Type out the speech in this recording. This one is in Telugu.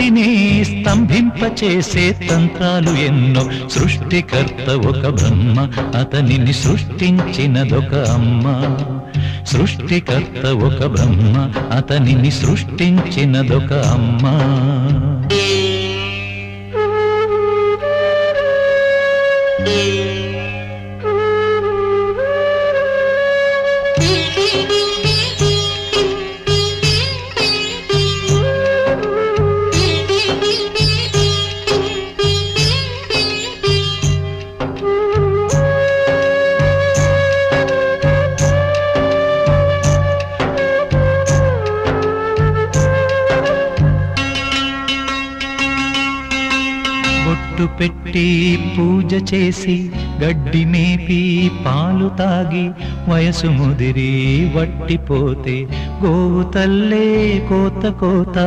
సృష్టిని స్తంభింపచేసే తంత్రాలు ఎన్నో. సృష్టికర్త ఒక బ్రహ్మ, అతనిని సృష్టించినదొక అమ్మ. సృష్టికర్త ఒక బ్రహ్మ, అతనిని సృష్టించినదొక అమ్మ. బొట్టు పెట్టి పూజ చేసి గడ్డి మేపి పాలు తాగి వయసు ముదిరి వట్టిపోతే గోవు తల్లే కోత కోత.